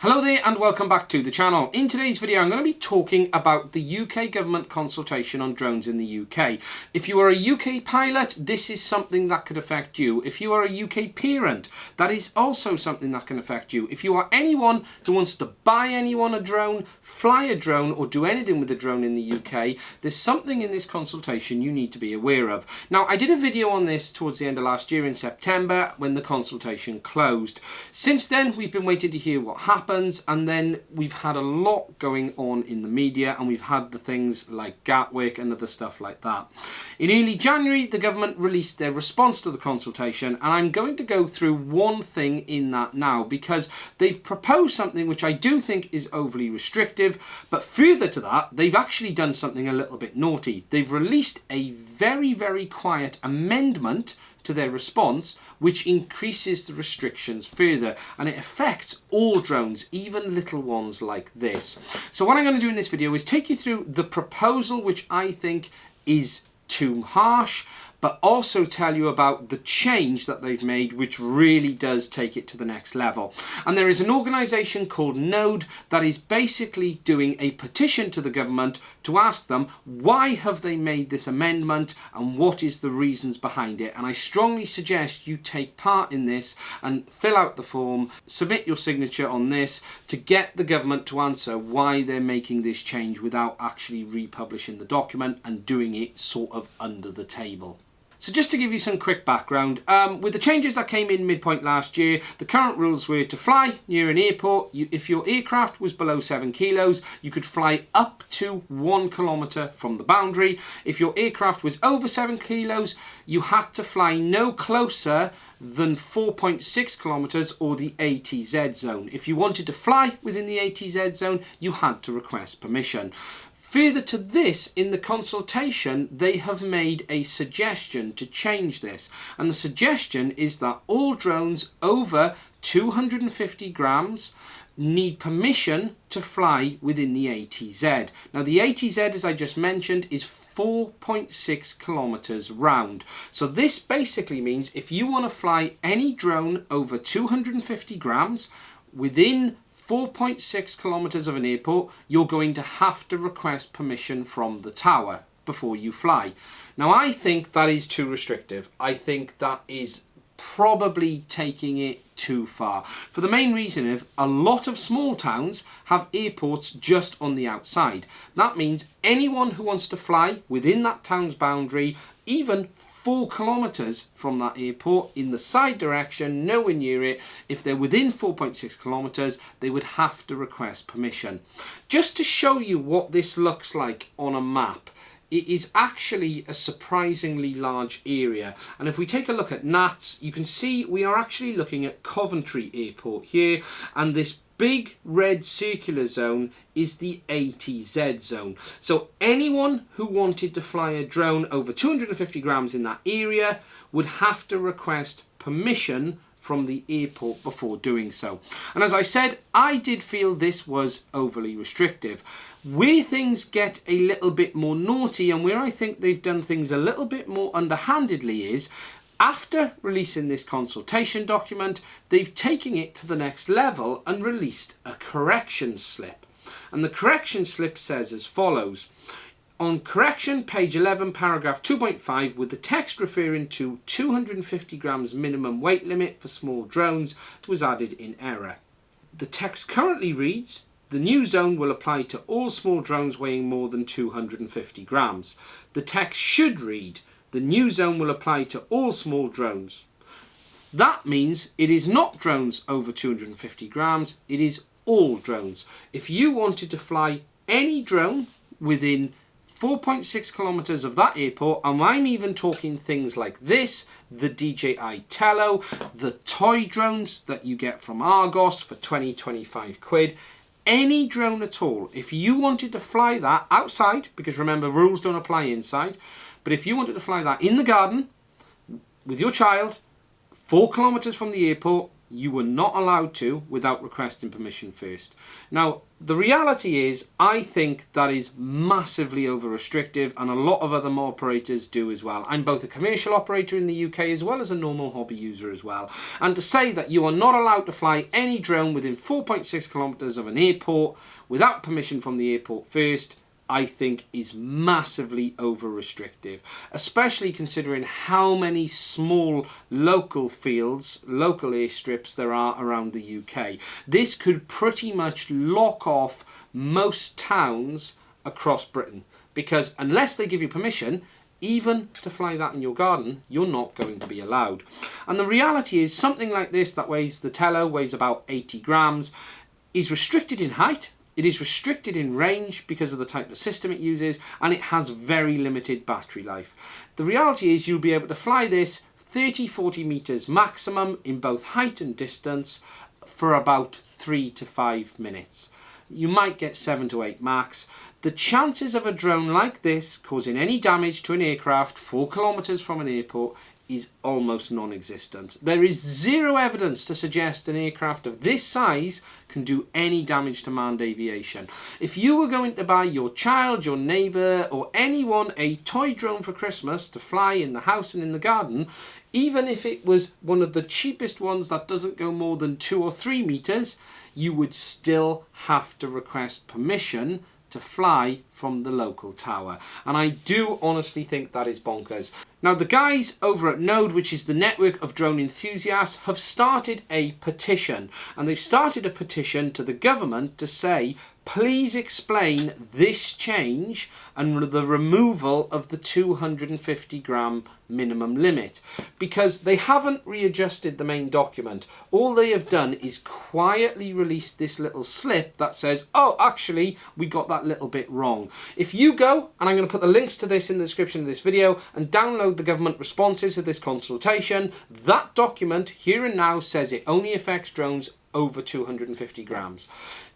Hello there and welcome back to the channel. In today's video I'm going to be talking about the UK government consultation on drones in the UK. If you are a UK pilot, this is something that could affect you. If you are a UK parent, that is also something that can affect you. If you are anyone who wants to buy anyone a drone, fly a drone or do anything with a drone in the UK, there's something in this consultation you need to be aware of. Now I did a video on this towards the end of last year in September when the consultation closed. Since then we've been waiting to hear what happens, and then we've had a lot going on in the media, and we've had the things like Gatwick and other stuff like that. In early January the government released their response to the consultation, and I'm going to go through one thing in that now because they've proposed something which I do think is overly restrictive, but further to that they've actually done something a little bit naughty. They've released a very quiet amendment to their response which increases the restrictions further, and it affects all drones, even little ones like this. So what I'm going to do in this video is take you through the proposal, which I think is too harsh, but also tell you about the change that they've made, which really does take it to the next level. And there is an organisation called Node that is basically doing a petition to the government to ask them why have they made this amendment and what is the reasons behind it. And I strongly suggest you take part in this and fill out the form, submit your signature on this to get the government to answer why they're making this change without actually republishing the document and doing it sort of under the table. So just to give you some quick background, with the changes that came in midpoint last year, the current rules were to fly near an airport. If your aircraft was below 7 kilos, you could fly up to 1 kilometre from the boundary. If your aircraft was over 7 kilos, you had to fly no closer than 4.6 kilometres or the ATZ zone. If you wanted to fly within the ATZ zone, you had to request permission. Further to this, in the consultation, they have made a suggestion to change this. And the suggestion is that all drones over 250 grams need permission to fly within the ATZ. Now the ATZ, as I just mentioned, is 4.6 kilometres round. So this basically means if you want to fly any drone over 250 grams within 4.6 kilometres of an airport, you're going to have to request permission from the tower before you fly. Now I think that is too restrictive. I think that is probably taking it too far, for the main reason of a lot of small towns have airports just on the outside. That means anyone who wants to fly within that town's boundary, even 4 kilometres from that airport in the side direction, nowhere near it, if they're within 4.6 kilometres, they would have to request permission. Just to show you what this looks like on a map, it is actually a surprisingly large area. And if we take a look at Nats, you can see we are actually looking at Coventry Airport here, and this big red circular zone is the ATZ zone. So anyone who wanted to fly a drone over 250 grams in that area would have to request permission from the airport before doing so. And as I said, I did feel this was overly restrictive. Where things get a little bit more naughty and where I think they've done things a little bit more underhandedly is, after releasing this consultation document, they've taken it to the next level and released a correction slip. And the correction slip says as follows: on correction, page 11, paragraph 2.5, with the text referring to 250 grams minimum weight limit for small drones was added in error. The text currently reads, the new zone will apply to all small drones weighing more than 250 grams. The text should read, the new zone will apply to all small drones. That means it is not drones over 250 grams, it is all drones. If you wanted to fly any drone within 4.6 kilometres of that airport, and I'm even talking things like this, the DJI Tello, the toy drones that you get from Argos for 20-25 quid, any drone at all, if you wanted to fly that outside, because remember rules don't apply inside, but if you wanted to fly that in the garden with your child, 4 kilometres from the airport, you were not allowed to without requesting permission first. Now, the reality is, I think that is massively over restrictive, and a lot of other operators do as well. I'm both a commercial operator in the UK as well as a normal hobby user as well. And to say that you are not allowed to fly any drone within 4.6 kilometers of an airport without permission from the airport first, I think is massively over restrictive, especially considering how many small local fields, local airstrips there are around the UK. This could pretty much lock off most towns across Britain, because unless they give you permission, even to fly that in your garden, you're not going to be allowed. And the reality is, something like this that weighs, the Tello weighs about 80 grams, is restricted in height. It is restricted in range because of the type of system it uses, and it has very limited battery life. The reality is, you'll be able to fly this 30-40 meters maximum in both height and distance for about 3 to 5 minutes. You might get 7 to 8 max. The chances of a drone like this causing any damage to an aircraft 4 kilometers from an airport is almost non-existent. There is zero evidence to suggest an aircraft of this size can do any damage to manned aviation. If you were going to buy your child, your neighbour or anyone a toy drone for Christmas to fly in the house and in the garden, even if it was one of the cheapest ones that doesn't go more than 2 or 3 meters, you would still have to request permission to fly from the local tower. And I do honestly think that is bonkers. Now, the guys over at Node, which is the network of drone enthusiasts, have started a petition. And they've started a petition to the government to say, please explain this change and the removal of the 250 gram minimum limit, because they haven't readjusted the main document. All they have done is quietly released this little slip that says, oh, actually, we got that little bit wrong. If you go, and I'm going to put the links to this in the description of this video, and download the government responses to this consultation, that document here and now says it only affects drones over 250 grams.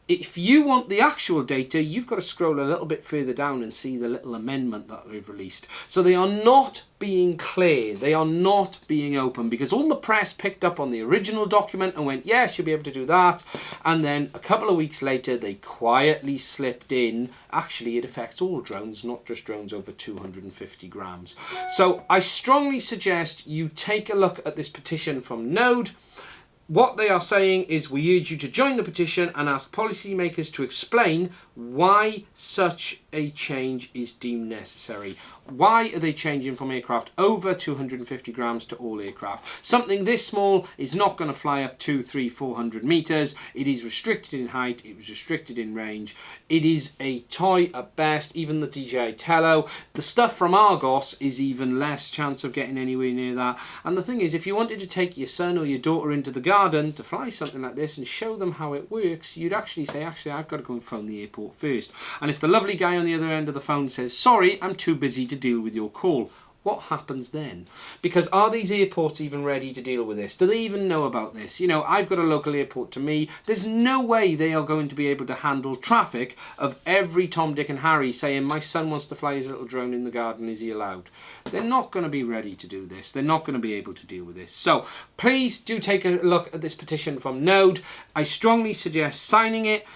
If you want the actual data, you've got to scroll a little bit further down and see the little amendment that they've released. So they are not being clear, they are not being open, because all the press picked up on the original document and went, yes, you'll be able to do that. And then a couple of weeks later, they quietly slipped in, actually it affects all drones, not just drones over 250 grams. So I strongly suggest you take a look at this petition from Node. What they are saying is, we urge you to join the petition and ask policymakers to explain why such a change is deemed necessary. Why are they changing from aircraft over 250 grams to all aircraft? Something this small is not going to fly up 200, 300, 400 meters. It is restricted in height. It was restricted in range. It is a toy at best. Even the DJI Tello. The stuff from Argos is even less chance of getting anywhere near that. And the thing is, if you wanted to take your son or your daughter into the garden to fly something like this and show them how it works, you'd actually say, actually, I've got to go and phone the airport first. And if the lovely guy on the other end of the phone says, sorry, I'm too busy to deal with your call, what happens then? Because are these airports even ready to deal with this? Do they even know about this? You know, I've got a local airport to me. There's no way they are going to be able to handle traffic of every Tom, Dick and Harry saying, my son wants to fly his little drone in the garden, is he allowed? They're not going to be ready to do this. They're not going to be able to deal with this. So please do take a look at this petition from Node. I strongly suggest signing it,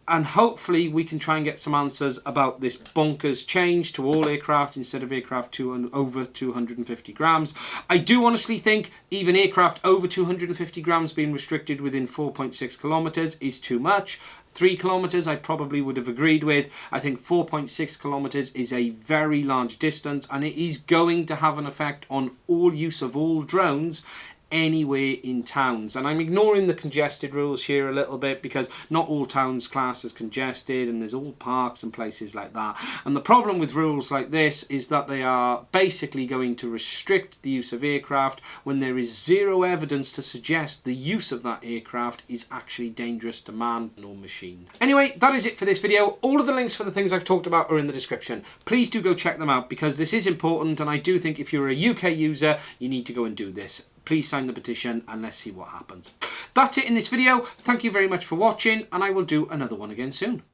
and hopefully we can try and get some answers about this bonkers change to all aircraft instead of aircraft over 250 grams. I do honestly think even aircraft over 250 grams being restricted within 4.6 kilometers is too much. 3 kilometers I probably would have agreed with. I think 4.6 kilometers is a very large distance, and it is going to have an effect on all use of all drones anywhere in towns. And I'm ignoring the congested rules here a little bit, because not all towns class as congested, and there's all parks and places like that. And the problem with rules like this is that they are basically going to restrict the use of aircraft when there is zero evidence to suggest the use of that aircraft is actually dangerous to man or machine. Anyway, that is it for this video. All of the links for the things I've talked about are in the description. Please do go check them out, because this is important, and I do think if you're a UK user, you need to go and do this. Please sign the petition and let's see what happens. That's it in this video. Thank you very much for watching, and I will do another one again soon.